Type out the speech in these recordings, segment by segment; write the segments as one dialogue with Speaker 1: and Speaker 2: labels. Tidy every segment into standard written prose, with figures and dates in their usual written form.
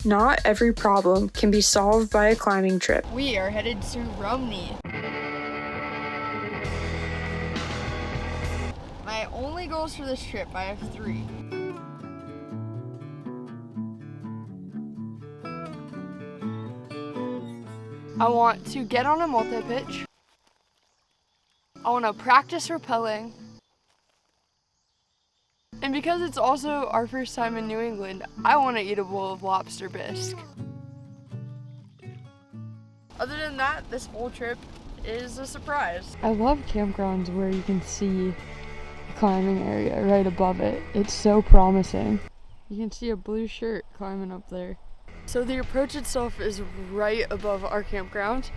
Speaker 1: Not every problem can be solved by a climbing trip.
Speaker 2: We are headed to Rumney. My only goals for this trip, I have 3. I want to get on a multi-pitch. I want to practice rappelling. And because it's also our first time in New England, I want to eat a bowl of lobster bisque. Other than that, this whole trip is a surprise. I love campgrounds where you can see the climbing area right above it. It's so promising. You can see a blue shirt climbing up there. So the approach itself is right above our campground.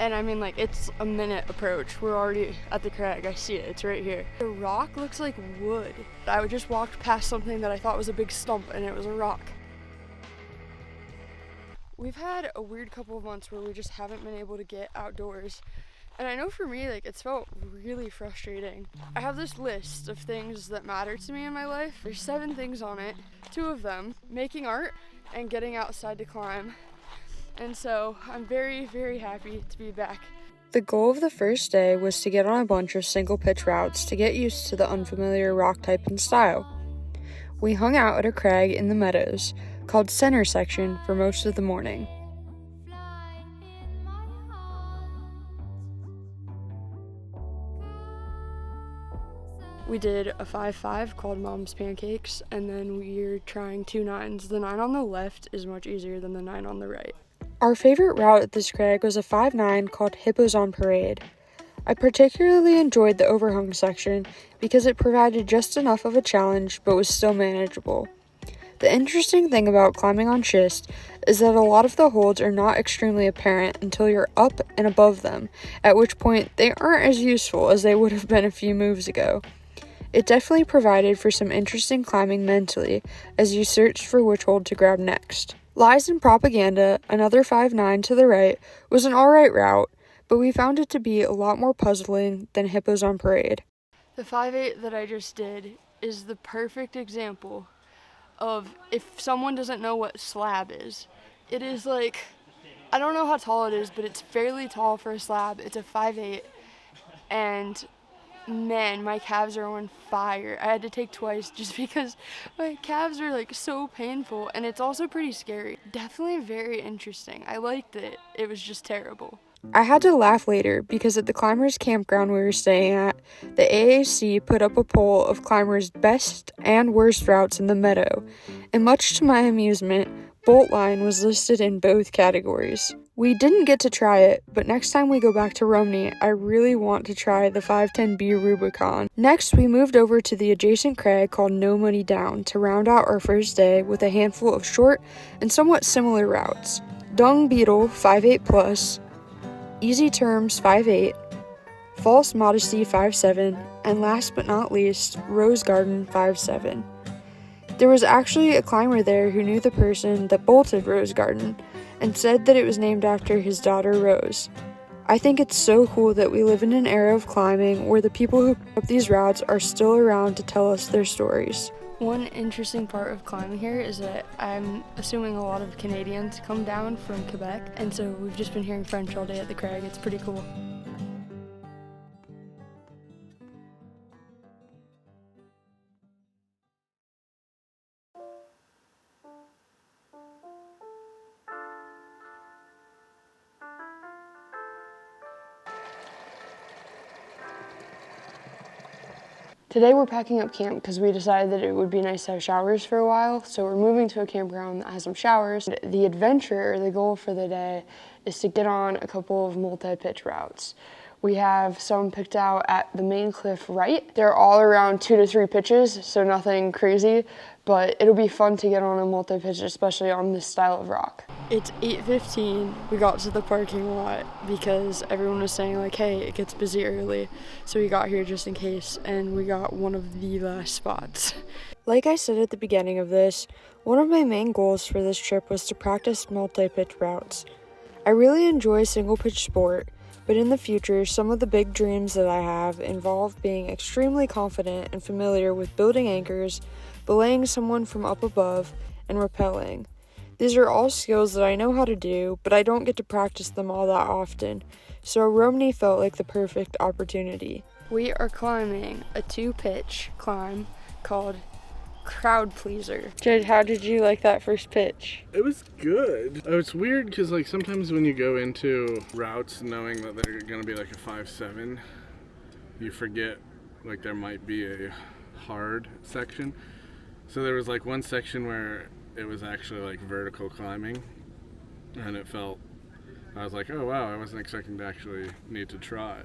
Speaker 2: And I mean, like, it's a minute approach. We're already at the crag. I see it. It's right here. The rock looks like wood. I just walked past something that I thought was a big stump, and it was a rock. We've had a weird couple of months where we just haven't been able to get outdoors. And I know for me, like, it's felt really frustrating. I have this list of things that matter to me in my life. There's 7 things on it. 2 of them, making art and getting outside to climb. And so I'm very, very happy to be back.
Speaker 1: The goal of the first day was to get on a bunch of single pitch routes to get used to the unfamiliar rock type and style. We hung out at a crag in the meadows called Center Section for most of the morning.
Speaker 2: We did a 5-5 called Mom's Pancakes, and then we're trying 2 9s. The 9 on the left is much easier than the 9 on the right.
Speaker 1: Our favorite route at this crag was a 5-9 called Hippos on Parade. I particularly enjoyed the overhung section because it provided just enough of a challenge but was still manageable. The interesting thing about climbing on schist is that a lot of the holds are not extremely apparent until you're up and above them, at which point they aren't as useful as they would have been a few moves ago. It definitely provided for some interesting climbing mentally as you searched for which hold to grab next. Lies and Propaganda, another 5-9 to the right, was an alright route, but we found it to be a lot more puzzling than Hippos on Parade.
Speaker 2: The 5-8 that I just did is the perfect example of if someone doesn't know what slab is. It is like, I don't know how tall it is, but it's fairly tall for a slab. It's a 5-8, and man, my calves are on fire. I had to take twice just because my calves are like so painful, and it's also pretty scary. Definitely very interesting. I liked it. It was just terrible.
Speaker 1: I had to laugh later because at the climbers' campground we were staying at, the AAC put up a poll of climbers' best and worst routes in the meadow, and much to my amusement, Bolt Line was listed in both categories. We didn't get to try it, but next time we go back to Rumney, I really want to try the 510B Rubicon. Next, we moved over to the adjacent crag called No Money Down to round out our first day with a handful of short and somewhat similar routes. Dung Beetle 5.8+, Easy Terms 5.8, False Modesty 5.7, and last but not least, Rose Garden 5.7. There was actually a climber there who knew the person that bolted Rose Garden and said that it was named after his daughter Rose. I think it's so cool that we live in an era of climbing where the people who put up these routes are still around to tell us their stories.
Speaker 2: One interesting part of climbing here is that I'm assuming a lot of Canadians come down from Quebec, and so we've just been hearing French all day at the crag. It's pretty cool. Today we're packing up camp because we decided that it would be nice to have showers for a while, so we're moving to a campground that has some showers. The adventure, or the goal for the day, is to get on a couple of multi-pitch routes. We have some picked out at the main cliff right. They're all around 2 to 3 pitches, so nothing crazy, but it'll be fun to get on a multi-pitch, especially on this style of rock. It's 8:15. We got to the parking lot because everyone was saying like, hey, it gets busy early. So we got here just in case, and we got one of the last spots.
Speaker 1: Like I said at the beginning of this, one of my main goals for this trip was to practice multi-pitch routes. I really enjoy single-pitch sport, but in the future, some of the big dreams that I have involve being extremely confident and familiar with building anchors, belaying someone from up above, and rappelling. These are all skills that I know how to do, but I don't get to practice them all that often, so Rumney felt like the perfect opportunity. We are climbing a 2-pitch climb called Crowd Pleaser. Jed, how did you like that first pitch?
Speaker 3: It was good. It's weird because like sometimes when you go into routes knowing that they're gonna be like a 5-7, you forget like there might be a hard section. So there was like one section where it was actually like vertical climbing, and I was like, oh wow, I wasn't expecting to actually need to try.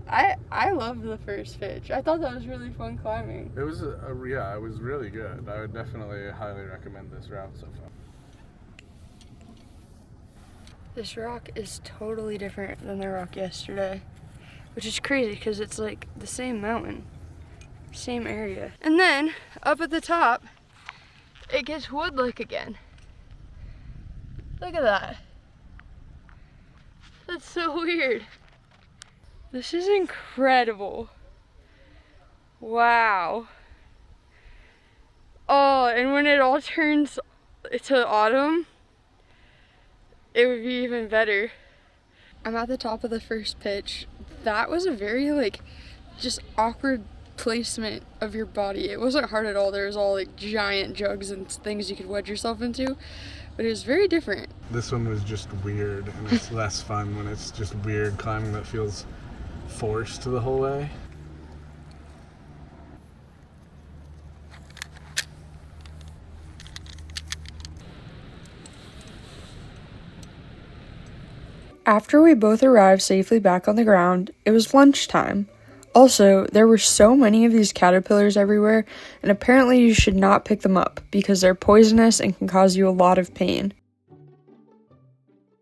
Speaker 1: I loved the first pitch. I thought that was really fun climbing.
Speaker 3: It was yeah, it was really good. I would definitely highly recommend this route so far.
Speaker 1: This rock is totally different than the rock yesterday, which is crazy because it's like the same mountain, same area. And then up at the top, it gets wood-like again. Look at that. That's so weird. This is incredible. Wow. Oh, and when it all turns to autumn, it would be even better. I'm at the top of the first pitch. That was a very just awkward placement of your body. It wasn't hard at all. There was all like giant jugs and things you could wedge yourself into, but it was very different.
Speaker 3: This one was just weird, and it's less fun when it's just weird climbing that feels forced the whole way.
Speaker 1: After we both arrived safely back on the ground, it was lunchtime. Also, there were so many of these caterpillars everywhere, and apparently you should not pick them up because they're poisonous and can cause you a lot of pain.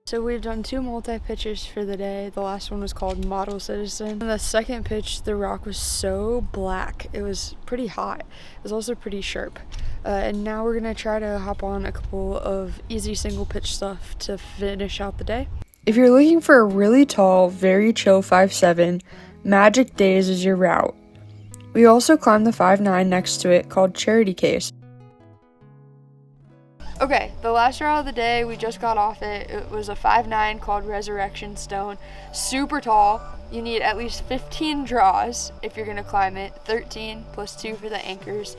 Speaker 1: So we've done 2 multi-pitches for the day. The last one was called Model Citizen. And the second pitch, the rock was so black. It was pretty hot. It was also pretty sharp. And now we're gonna try to hop on a couple of easy single pitch stuff to finish out the day. If you're looking for a really tall, very chill 5'7", Magic Days is your route. We also climbed the 5'9" next to it called Charity Case. Okay, the last route of the day, we just got off it. It was a 5'9" called Resurrection Stone. Super tall. You need at least 15 draws if you're gonna climb it. 13 plus 2 for the anchors.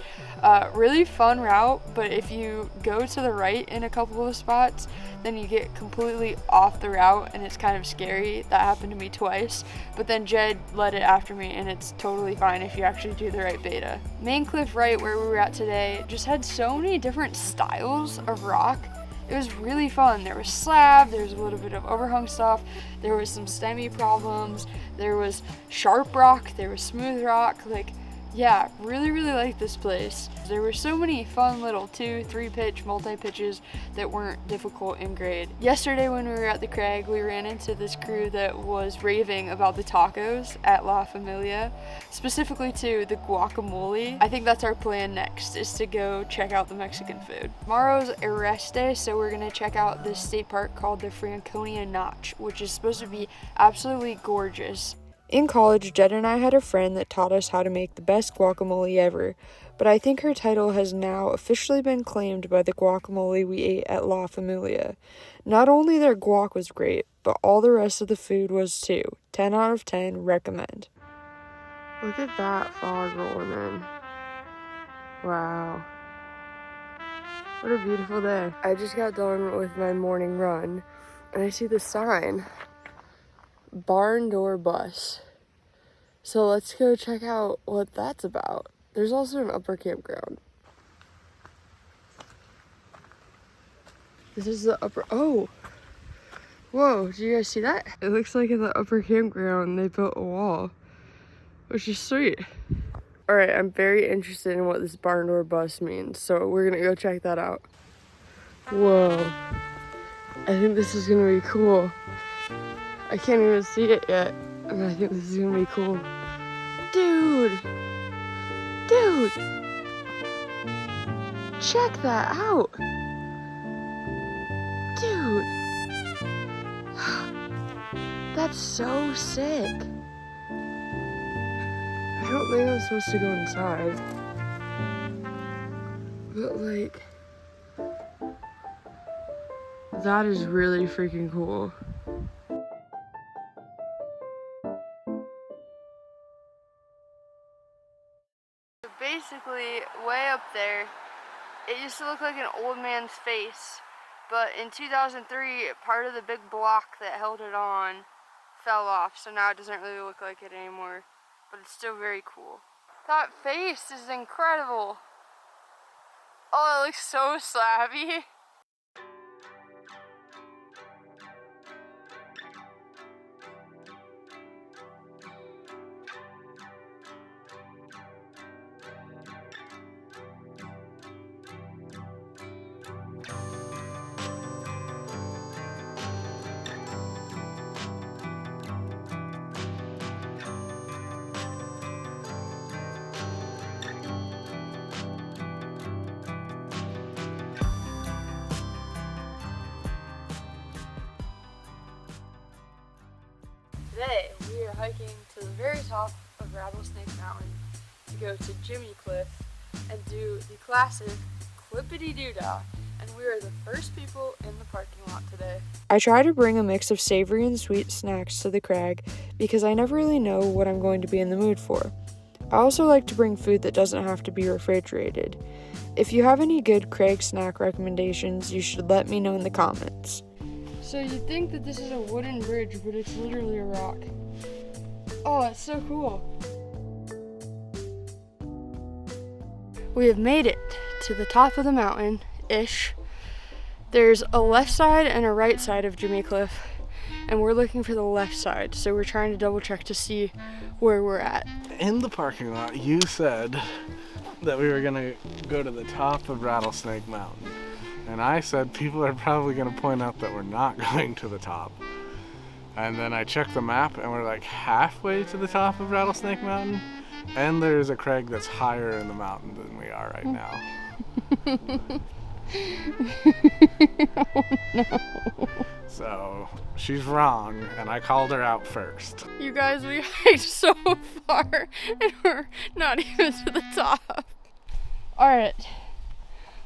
Speaker 1: Really fun route, but if you go to the right in a couple of spots, then you get completely off the route and it's kind of scary. That happened to me twice, but then Jed led it after me and it's totally fine if you actually do the right beta. Main cliff right where we were at today just had so many different styles of rock. It was really fun. There was slab, there was a little bit of overhung stuff, there was some stemmy problems, there was sharp rock, there was smooth rock. Yeah, really liked this place. There were so many fun little 2, 3-pitch, multi-pitches that weren't difficult in grade. Yesterday when we were at the crag, we ran into this crew that was raving about the tacos at La Familia, specifically to the guacamole. I think that's our plan next, is to go check out the Mexican food. Tomorrow's a rest day, so we're gonna check out this state park called the Franconia Notch, which is supposed to be absolutely gorgeous. In college, Jed and I had a friend that taught us how to make the best guacamole ever, but I think her title has now officially been claimed by the guacamole we ate at La Familia. Not only their guac was great, but all the rest of the food was too. 10 out of 10, recommend. Look at that fog rolling in. Wow. What a beautiful day. I just got done with my morning run, and I see the sign. Barn door bus. So let's go check out what that's about. There's also an upper campground. This is the upper, oh! Whoa, did you guys see that? It looks like in the upper campground they built a wall, which is sweet. All right, I'm very interested in what this barn door bus means, so we're gonna go check that out. Whoa, I think this is gonna be cool. I can't even see it yet, and I think this is gonna be cool. Dude! Check that out! Dude! That's so sick! I don't think I'm supposed to go inside, but
Speaker 2: That is really freaking cool. Basically, way up there, it used to look like an old man's face, but in 2003, part of the big block that held it on fell off, so now it doesn't really look like it anymore, but it's still very cool. That face is incredible. Oh, it looks so slabby. Today, we are hiking to the very top of Rattlesnake Mountain to go to Jimmy Cliff and do the classic Clippity-Doo-Dah, and we are the first people in the parking lot today.
Speaker 1: I try to bring a mix of savory and sweet snacks to the crag because I never really know what I'm going to be in the mood for. I also like to bring food that doesn't have to be refrigerated. If you have any good crag snack recommendations, you should let me know in the comments.
Speaker 2: So you'd think that this is a wooden bridge, but it's literally a rock. Oh, it's so cool. We have made it to the top of the mountain-ish. There's a left side and a right side of Jimmy Cliff, and we're looking for the left side, so we're trying to double check to see where we're at.
Speaker 3: In the parking lot, you said that we were gonna go to the top of Rattlesnake Mountain. And I said people are probably gonna point out that we're not going to the top. And then I checked the map and we're like halfway to the top of Rattlesnake Mountain. And there's a crag that's higher in the mountain than we are right now.
Speaker 2: Oh no.
Speaker 3: So she's wrong, and I called her out first.
Speaker 2: You guys, we hiked so far and we're not even to the top. Alright,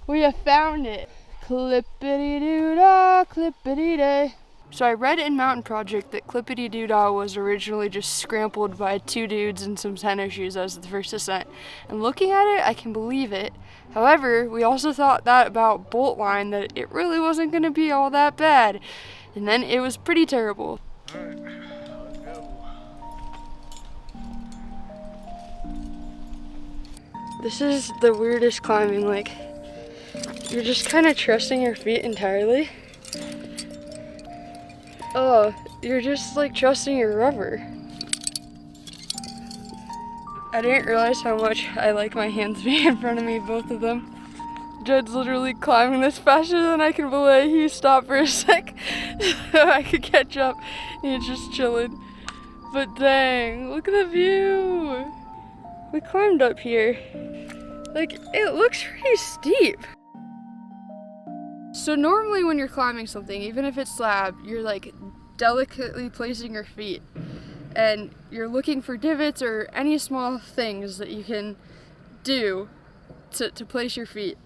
Speaker 2: we have found it. Clippity-doo-dah, clippity-day. So I read in Mountain Project that Clippity-doo-dah was originally just scrambled by two dudes in some tennis shoes as the first ascent. And looking at it, I can believe it. However, we also thought that about Bolt Line, that it really wasn't going to be all that bad. And then it was pretty terrible.
Speaker 3: Alright, let's go.
Speaker 2: This is the weirdest climbing, like, you're just kind of trusting your feet entirely. Oh, you're just like trusting your rubber. I didn't realize how much I like my hands being in front of me, both of them. Jed's literally climbing this faster than I can believe. He stopped for a sec so I could catch up. He's just chilling. But dang, look at the view. We climbed up here. Like, it looks pretty steep. So normally when you're climbing something, even if it's slab, you're like delicately placing your feet and you're looking for divots or any small things that you can do to place your feet.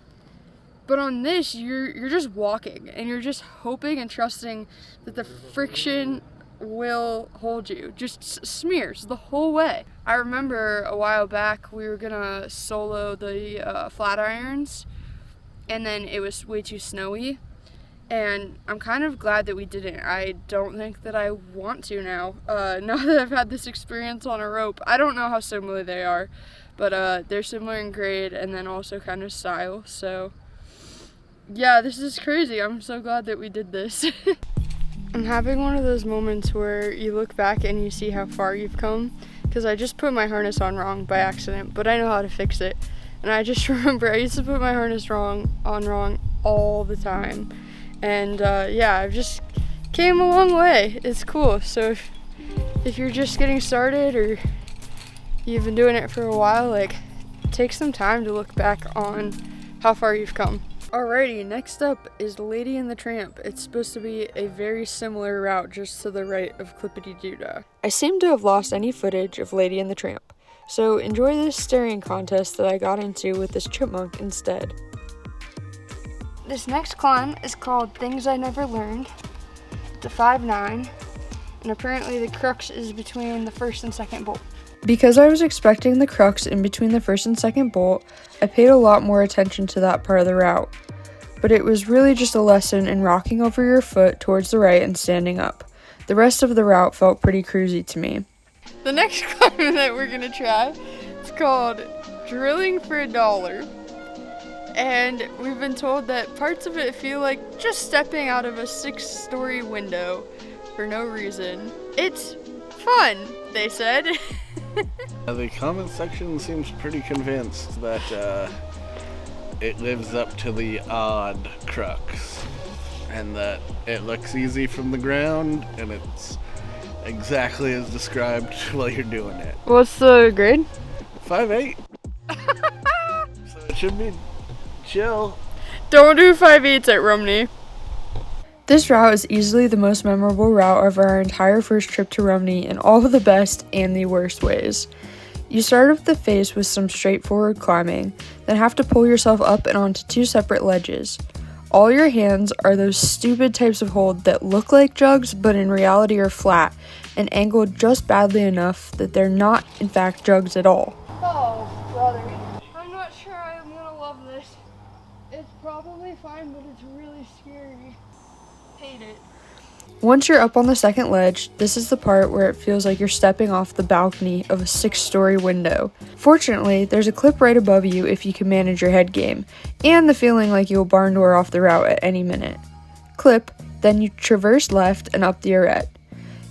Speaker 2: But on this, you're just walking and you're just hoping and trusting that the friction will hold you. Just smears the whole way. I remember a while back we were gonna solo the flat irons, and then it was way too snowy, and I'm kind of glad that we didn't. I don't think that I want to now. Now that I've had this experience on a rope. I don't know how similar they are, but they're similar in grade and then also kind of style, so yeah, this is crazy. I'm so glad that we did this. I'm having one of those moments where you look back and you see how far you've come, because I just put my harness on wrong by accident, but I know how to fix it. And I just remember I used to put my harness wrong all the time. And yeah, I've just came a long way. It's cool. So if you're just getting started or you've been doing it for a while, like, take some time to look back on how far you've come. Alrighty, next up is Lady and the Tramp. It's supposed to be a very similar route just to the right of Clippity-Doo-Dah.
Speaker 1: I seem to have lost any footage of Lady and the Tramp, so enjoy this staring contest that I got into with this chipmunk instead.
Speaker 2: This next climb is called Things I Never Learned. It's a 5'9", and apparently the crux is between the first and second bolt.
Speaker 1: Because I was expecting the crux in between the first and second bolt, I paid a lot more attention to that part of the route. But it was really just a lesson in rocking over your foot towards the right and standing up. The rest of the route felt pretty cruisy to me.
Speaker 2: The next climb that we're gonna try is called Drilling for $1. And we've been told that parts of it feel like just stepping out of a 6-story window for no reason. It's fun, they said.
Speaker 3: The comment section seems pretty convinced that it lives up to the odd crux, and that it looks easy from the ground, and it's exactly as described while you're doing it.
Speaker 2: What's the grade?
Speaker 3: 5'8". So it should be chill.
Speaker 2: Don't do 5/8 at Rumney.
Speaker 1: This route is easily the most memorable route of our entire first trip to Rumney in all of the best and the worst ways. You start up the face with some straightforward climbing, then have to pull yourself up and onto 2 separate ledges. All your hands are those stupid types of hold that look like jugs but in reality are flat and angled just badly enough that they're not in fact jugs at all.
Speaker 2: Oh, brother. I'm not sure I'm gonna love this. It's probably fine, but it's really scary. Hate it.
Speaker 1: Once you're up on the second ledge, this is the part where it feels like you're stepping off the balcony of a 6-story window. Fortunately, there's a clip right above you if you can manage your head game, and the feeling like you'll barn door off the route at any minute. Clip, then you traverse left and up the arête.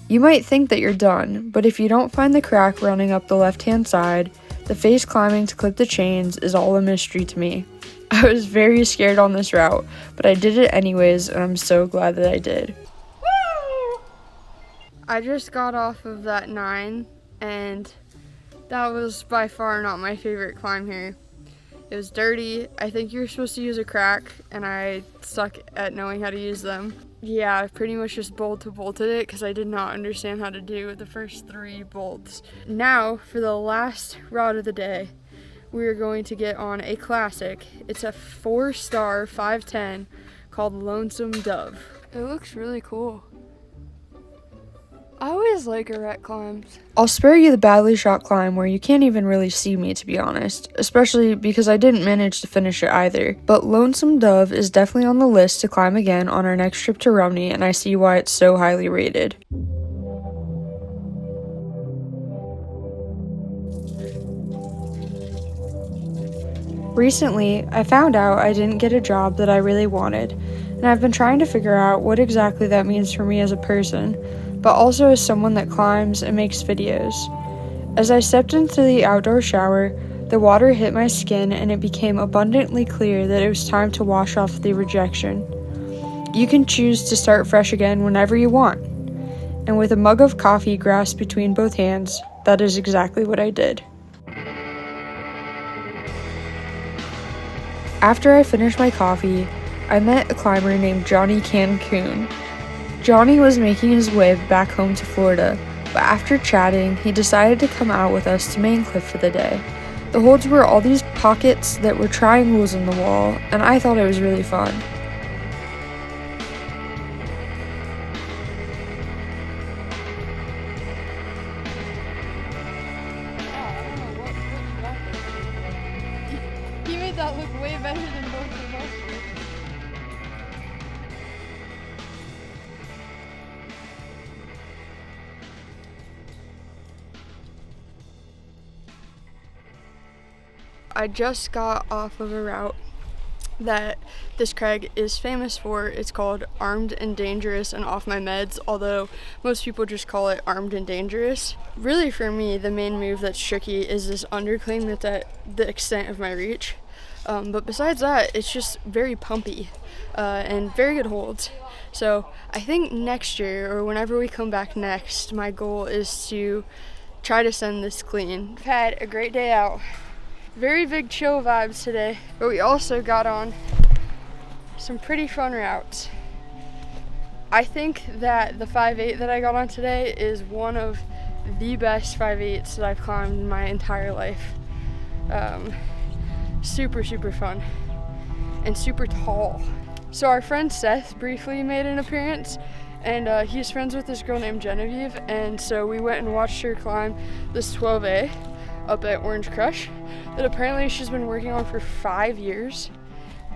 Speaker 1: You might think that you're done, but if you don't find the crack running up the left-hand side, the face climbing to clip the chains is all a mystery to me. I was very scared on this route, but I did it anyways, and I'm so glad that I did.
Speaker 2: I just got off of that 9, and that was by far not my favorite climb here. It was dirty. I think you're supposed to use a crack, and I suck at knowing how to use them. Yeah, I pretty much just bolted it because I did not understand how to do the first 3 bolts. Now, for the last route of the day, we are going to get on a classic. It's a 4-star 5'10" called Lonesome Dove. It looks really cool. I always like arête climbs.
Speaker 1: I'll spare you the badly shot climb where you can't even really see me, to be honest, especially because I didn't manage to finish it either. But Lonesome Dove is definitely on the list to climb again on our next trip to Rumney, and I see why it's so highly rated. Recently, I found out I didn't get a job that I really wanted, and I've been trying to figure out what exactly that means for me as a person, but also as someone that climbs and makes videos. As I stepped into the outdoor shower, the water hit my skin and it became abundantly clear that it was time to wash off the rejection. You can choose to start fresh again whenever you want. And with a mug of coffee grasped between both hands, that is exactly what I did. After I finished my coffee, I met a climber named Johnny Cancun. Johnny was making his way back home to Florida, but after chatting, he decided to come out with us to Main Cliff for the day. The holds were all these pockets that were triangles in the wall, and I thought it was really fun.
Speaker 2: He made that look way better than both of us. I just got off of a route that this crag is famous for. It's called Armed and Dangerous and Off My Meds, although most people just call it Armed and Dangerous. Really, for me, the main move that's tricky is this undercling that's at the extent of my reach. But besides that, it's just very pumpy and very good holds. So I think next year, or whenever we come back next, my goal is to try to send this clean. I've had a great day out. Very big chill vibes today, but we also got on some pretty fun routes. I think that the 5'8" that I got on today is one of the best 5'8s that I've climbed in my entire life. Super fun and super tall. So our friend Seth briefly made an appearance, and he's friends with this girl named Genevieve, and so we went and watched her climb this 12A up at Orange Crush that apparently she's been working on for 5 years,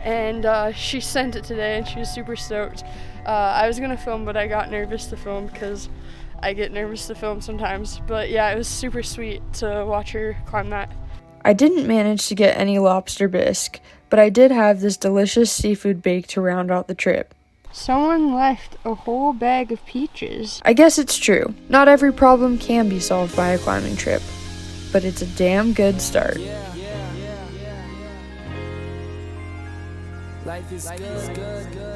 Speaker 2: and she sent it today and she was super stoked. I was gonna film, but I got nervous to film because I get nervous to film sometimes, but yeah, it was super sweet to watch her climb that.
Speaker 1: I didn't manage to get any lobster bisque, but I did have this delicious seafood bake to round out the trip.
Speaker 2: Someone left a whole bag of peaches.
Speaker 1: I guess it's true. Not every problem can be solved by a climbing trip, but it's a damn good start.
Speaker 4: Life is good.